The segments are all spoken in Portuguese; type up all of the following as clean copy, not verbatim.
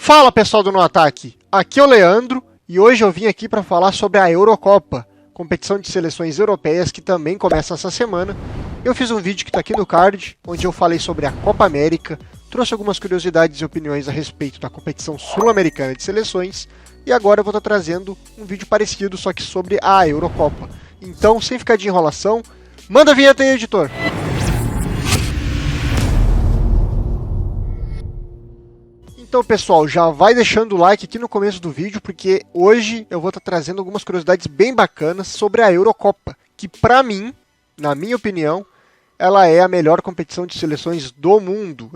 Fala pessoal do No Ataque, aqui é o Leandro e hoje eu vim aqui para falar sobre a Eurocopa, competição de seleções europeias que também começa essa semana. Eu fiz um vídeo que está aqui no card, onde eu falei sobre a Copa América, trouxe algumas curiosidades e opiniões a respeito da competição sul-americana de seleções e agora eu vou estar trazendo um vídeo parecido, só que sobre a Eurocopa. Então, sem ficar de enrolação, manda a vinheta aí, editor! Então, pessoal, já vai deixando o like aqui no começo do vídeo, porque hoje eu vou estar trazendo algumas curiosidades bem bacanas sobre a Eurocopa, que pra mim, na minha opinião, ela é a melhor competição de seleções do mundo.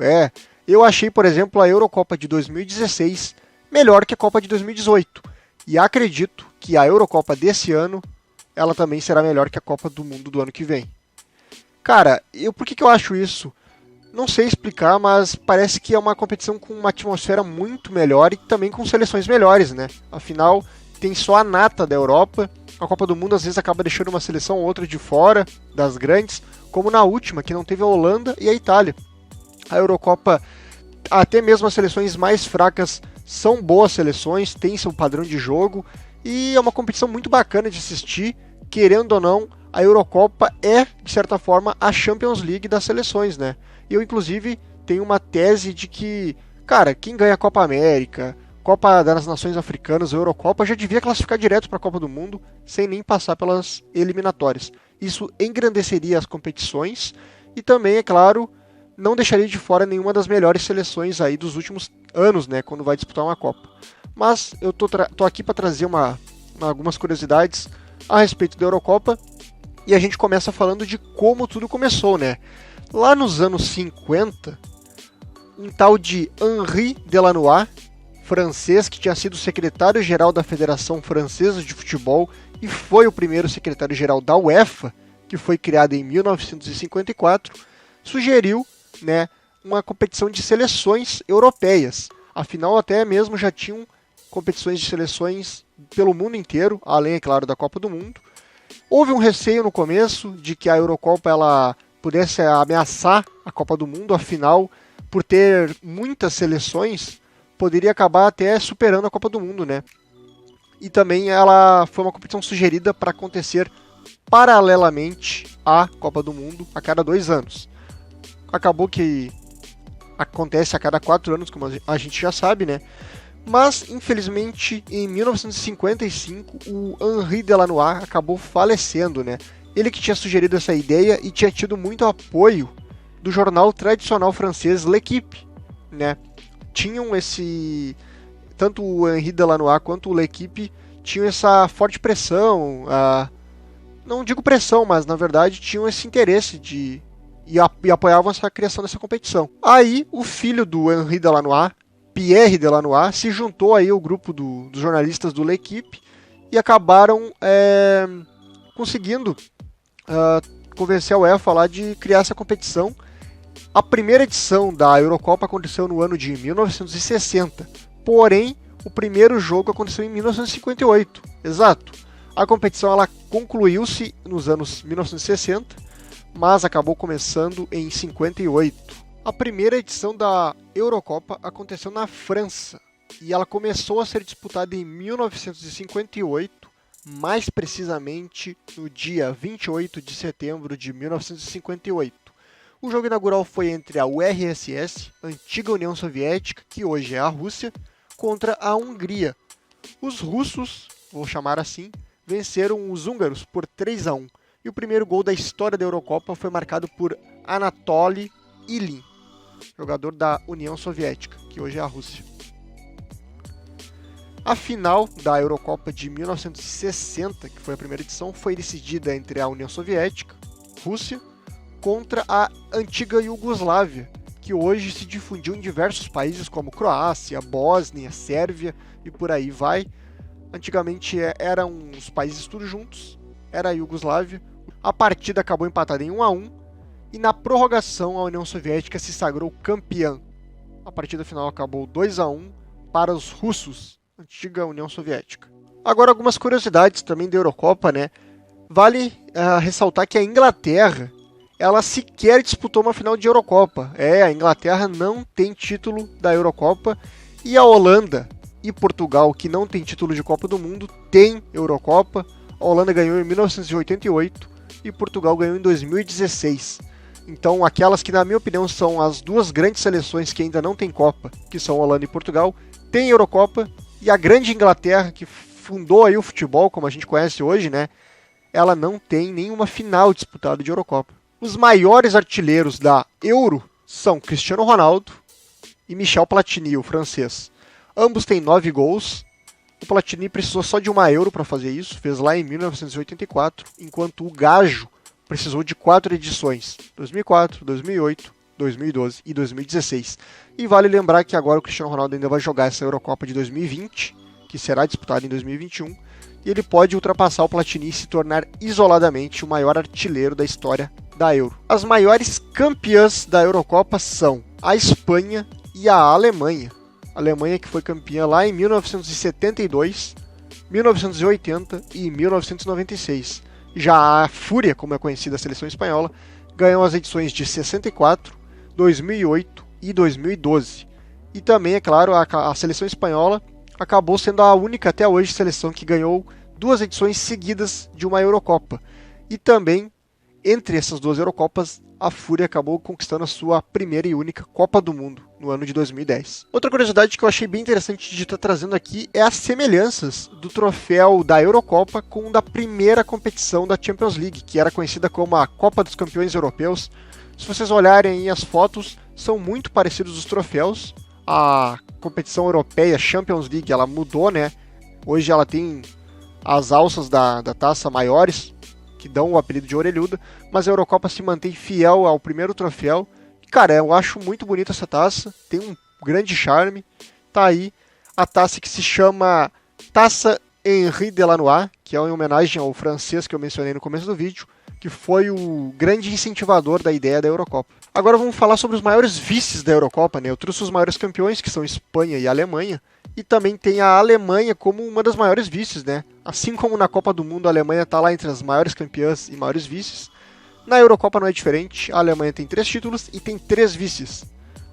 Eu achei, por exemplo, a Eurocopa de 2016 melhor que a Copa de 2018. E acredito que a Eurocopa desse ano, ela também será melhor que a Copa do Mundo do ano que vem. Cara, por que eu acho isso? Não sei explicar, mas parece que é uma competição com uma atmosfera muito melhor e também com seleções melhores, né? Afinal, tem só a nata da Europa. A Copa do Mundo às vezes acaba deixando uma seleção ou outra de fora das grandes, como na última, que não teve a Holanda e a Itália. A Eurocopa, até mesmo as seleções mais fracas são boas seleções, têm seu padrão de jogo e é uma competição muito bacana de assistir, querendo ou não. A Eurocopa é, de certa forma, a Champions League das seleções, né? Eu, inclusive, tenho uma tese de que, cara, quem ganha a Copa América, Copa das Nações Africanas, a Eurocopa, já devia classificar direto para a Copa do Mundo, sem nem passar pelas eliminatórias. Isso engrandeceria as competições e também, é claro, não deixaria de fora nenhuma das melhores seleções aí dos últimos anos, né, quando vai disputar uma Copa. Mas eu tô aqui para trazer algumas curiosidades a respeito da Eurocopa. E a gente começa falando de como tudo começou, né? Lá nos anos 50, um tal de Henri Delannoy, francês, que tinha sido secretário-geral da Federação Francesa de Futebol e foi o primeiro secretário-geral da UEFA, que foi criada em 1954, sugeriu, né, uma competição de seleções europeias. Afinal, até mesmo já tinham competições de seleções pelo mundo inteiro, além, é claro, da Copa do Mundo. Houve um receio no começo de que a Eurocopa ela pudesse ameaçar a Copa do Mundo, afinal, por ter muitas seleções, poderia acabar até superando a Copa do Mundo, né? E também ela foi uma competição sugerida para acontecer paralelamente à Copa do Mundo a cada 2 anos. Acabou que acontece a cada 4 anos, como a gente já sabe, né? Mas, infelizmente, em 1955, o Henri Delannoy acabou falecendo, né? Ele que tinha sugerido essa ideia e tinha tido muito apoio do jornal tradicional francês L'Équipe, né? Tanto o Henri Delannoy quanto o L'Équipe tinham essa forte pressão, não digo pressão, mas na verdade tinham esse interesse e apoiavam essa criação dessa competição. Aí, o filho do Henri Delannoy, Pierre Delannoy, se juntou aí ao grupo dos jornalistas do L'Équipe e acabaram conseguindo convencer a UEFA lá de criar essa competição. A primeira edição da Eurocopa aconteceu no ano de 1960, porém o primeiro jogo aconteceu em 1958, exato. A competição ela concluiu-se nos anos 1960, mas acabou começando em 58. A primeira edição da Eurocopa aconteceu na França e ela começou a ser disputada em 1958, mais precisamente no dia 28 de setembro de 1958. O jogo inaugural foi entre a URSS, antiga União Soviética, que hoje é a Rússia, contra a Hungria. Os russos, vou chamar assim, venceram os húngaros por 3-1 e o primeiro gol da história da Eurocopa foi marcado por Anatoly Ilin, jogador da União Soviética, que hoje é a Rússia. A final da Eurocopa de 1960, que foi a primeira edição, foi decidida entre a União Soviética, Rússia, contra a antiga Iugoslávia, que hoje se difundiu em diversos países como Croácia, Bósnia, Sérvia e por aí vai. Antigamente eram os países todos juntos, era a Iugoslávia. A partida acabou empatada em 1-1, e na prorrogação a União Soviética se sagrou campeã. A partida final acabou 2-1 para os russos, antiga União Soviética. Agora algumas curiosidades também da Eurocopa, né? Vale ressaltar que a Inglaterra, ela sequer disputou uma final de Eurocopa. A Inglaterra não tem título da Eurocopa E a Holanda e Portugal, que não tem título de Copa do Mundo, tem Eurocopa. A Holanda ganhou em 1988 e Portugal ganhou em 2016. Então, aquelas que, na minha opinião, são as duas grandes seleções que ainda não têm Copa, que são Holanda e Portugal, têm Eurocopa. E a grande Inglaterra, que fundou aí o futebol, como a gente conhece hoje, né? Ela não tem nenhuma final disputada de Eurocopa. Os maiores artilheiros da Euro são Cristiano Ronaldo e Michel Platini, o francês. Ambos têm 9 gols. O Platini precisou só de uma Euro para fazer isso, fez lá em 1984, enquanto o Gajo precisou de 4 edições, 2004, 2008, 2012 e 2016. E vale lembrar que agora o Cristiano Ronaldo ainda vai jogar essa Eurocopa de 2020, que será disputada em 2021, e ele pode ultrapassar o Platini e se tornar isoladamente o maior artilheiro da história da Euro. As maiores campeãs da Eurocopa são a Espanha e a Alemanha. A Alemanha que foi campeã lá em 1972, 1980 e 1996. Já a Fúria, como é conhecida a seleção espanhola, ganhou as edições de 64, 2008 e 2012. E também, é claro, a seleção espanhola acabou sendo a única até hoje seleção que ganhou 2 edições seguidas de uma Eurocopa. E também, entre essas 2 Eurocopas, a Fúria acabou conquistando a sua primeira e única Copa do Mundo no ano de 2010. Outra curiosidade que eu achei bem interessante de estar trazendo aqui é as semelhanças do troféu da Eurocopa com o da primeira competição da Champions League, que era conhecida como a Copa dos Campeões Europeus. Se vocês olharem aí as fotos, são muito parecidos os troféus. A competição europeia Champions League, ela mudou, né? Hoje ela tem as alças da taça maiores, que dão o apelido de orelhuda, mas a Eurocopa se mantém fiel ao primeiro troféu. Cara, eu acho muito bonita essa taça, tem um grande charme. Tá aí a taça que se chama Taça Henri Delannoy, que é em homenagem ao francês que eu mencionei no começo do vídeo, que foi o grande incentivador da ideia da Eurocopa. Agora vamos falar sobre os maiores vices da Eurocopa, né? Eu trouxe os maiores campeões, que são Espanha e Alemanha, e também tem a Alemanha como uma das maiores vices, né? Assim como na Copa do Mundo a Alemanha está lá entre as maiores campeãs e maiores vices, na Eurocopa não é diferente. A Alemanha tem 3 títulos e tem 3 vices.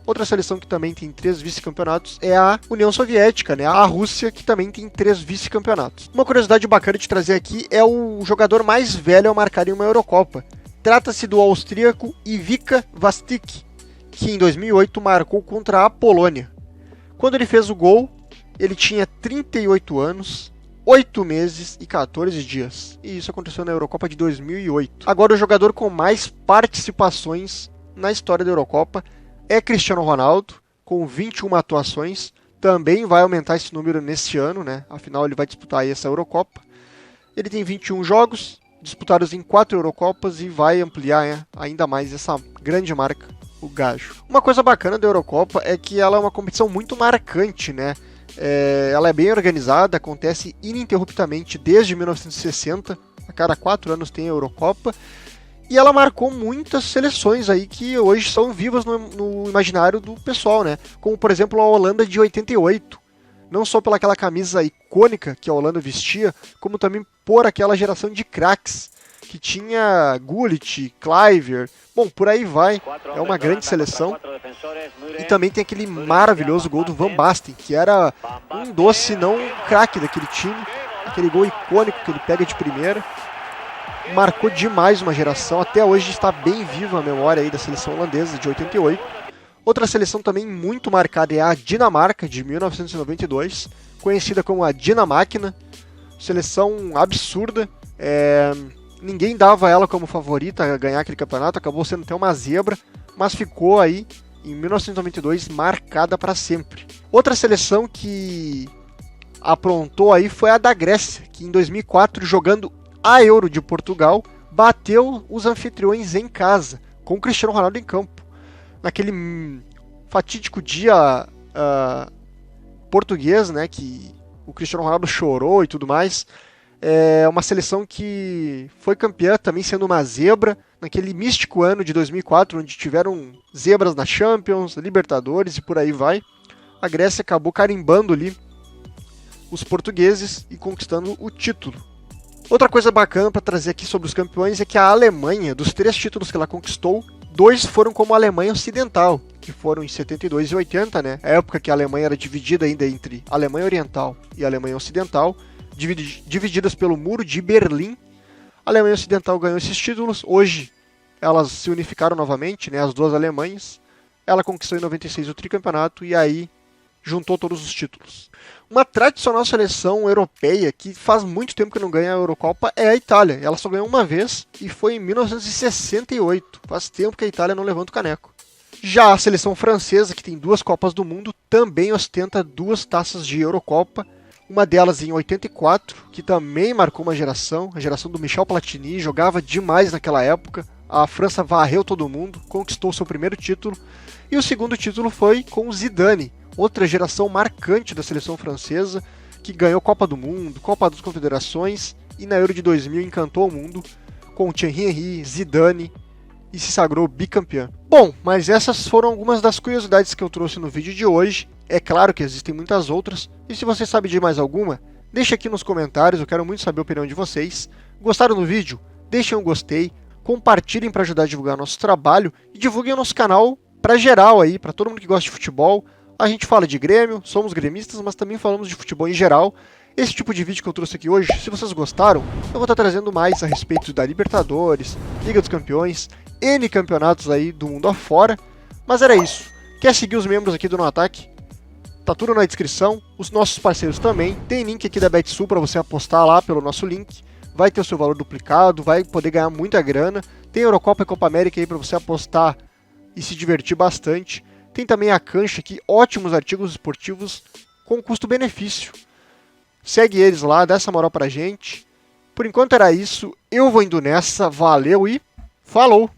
Outra seleção que também tem 3 vice-campeonatos é a União Soviética, né? A Rússia, que também tem 3 vice-campeonatos. Uma curiosidade bacana de trazer aqui é o jogador mais velho a marcar em uma Eurocopa. Trata-se do austríaco Ivica Vastic, que em 2008 marcou contra a Polônia. Quando ele fez o gol, ele tinha 38 anos, 8 meses e 14 dias. E isso aconteceu na Eurocopa de 2008. Agora, o jogador com mais participações na história da Eurocopa é Cristiano Ronaldo, com 21 atuações. Também vai aumentar esse número neste ano, né? Afinal, ele vai disputar aí essa Eurocopa. Ele tem 21 jogos, disputados em 4 Eurocopas, e vai ampliar ainda mais essa grande marca, o Gajo. Uma coisa bacana da Eurocopa é que ela é uma competição muito marcante, né? Ela é bem organizada, acontece ininterruptamente desde 1960, a cada 4 anos tem a Eurocopa, e ela marcou muitas seleções aí que hoje são vivas no imaginário do pessoal, né? Como, por exemplo, a Holanda de 88, não só pelaquela camisa icônica que a Holanda vestia, como também por aquela geração de craques, que tinha Gullit, Kluivert, bom, por aí vai, é uma grande seleção. E também tem aquele maravilhoso gol do Van Basten, que era um doce, não um craque daquele time, aquele gol icônico que ele pega de primeira. Marcou demais uma geração, até hoje está bem viva a memória aí da seleção holandesa de 88. Outra seleção também muito marcada é a Dinamarca, de 1992, conhecida como a Dinamáquina, seleção absurda. Ninguém dava ela como favorita a ganhar aquele campeonato, acabou sendo até uma zebra, mas ficou aí em 1992 marcada para sempre. Outra seleção que aprontou aí foi a da Grécia, que em 2004, jogando a Euro de Portugal, bateu os anfitriões em casa, com o Cristiano Ronaldo em campo. Naquele fatídico dia português, né, que o Cristiano Ronaldo chorou e tudo mais. É uma seleção que foi campeã também sendo uma zebra, naquele místico ano de 2004, onde tiveram zebras na Champions, Libertadores e por aí vai. A Grécia acabou carimbando ali os portugueses e conquistando o título. Outra coisa bacana para trazer aqui sobre os campeões é que a Alemanha, dos 3 títulos que ela conquistou, 2 foram como a Alemanha Ocidental, que que foram em 72 e 80, né? A época que a Alemanha era dividida ainda entre Alemanha Oriental e Alemanha Ocidental, divididas pelo Muro de Berlim. A Alemanha Ocidental ganhou esses títulos. Hoje elas se unificaram novamente, né? As duas Alemanhas. Ela conquistou em 96 o tricampeonato e aí juntou todos os títulos. Uma tradicional seleção europeia que faz muito tempo que não ganha a Eurocopa é a Itália. Ela só ganhou uma vez e foi em 1968. Faz tempo que a Itália não levanta o caneco. Já a seleção francesa, que tem 2 Copas do Mundo, também ostenta 2 taças de Eurocopa. Uma delas em 84, que também marcou uma geração, a geração do Michel Platini, jogava demais naquela época. A França varreu todo mundo, conquistou seu primeiro título. E o segundo título foi com o Zidane, outra geração marcante da seleção francesa, que ganhou Copa do Mundo, Copa das Confederações e na Euro de 2000 encantou o mundo com Thierry Henry, Zidane e se sagrou bicampeã. Bom, mas essas foram algumas das curiosidades que eu trouxe no vídeo de hoje. É claro que existem muitas outras, e se você sabe de mais alguma, deixa aqui nos comentários, eu quero muito saber a opinião de vocês. Gostaram do vídeo? Deixem um gostei, compartilhem para ajudar a divulgar nosso trabalho e divulguem o nosso canal para geral aí, para todo mundo que gosta de futebol. A gente fala de Grêmio, somos gremistas, mas também falamos de futebol em geral. Esse tipo de vídeo que eu trouxe aqui hoje, se vocês gostaram, eu vou estar trazendo mais a respeito da Libertadores, Liga dos Campeões, N campeonatos aí do mundo afora. Mas era isso. Quer seguir os membros aqui do No Ataque? Tá tudo na descrição. Os nossos parceiros também. Tem link aqui da BetSul para você apostar lá pelo nosso link. Vai ter o seu valor duplicado, vai poder ganhar muita grana. Tem Eurocopa e Copa América aí para você apostar e se divertir bastante. Tem também a Cancha aqui, ótimos artigos esportivos com custo-benefício. Segue eles lá, dá essa moral pra gente. Por enquanto era isso, eu vou indo nessa, valeu e falou!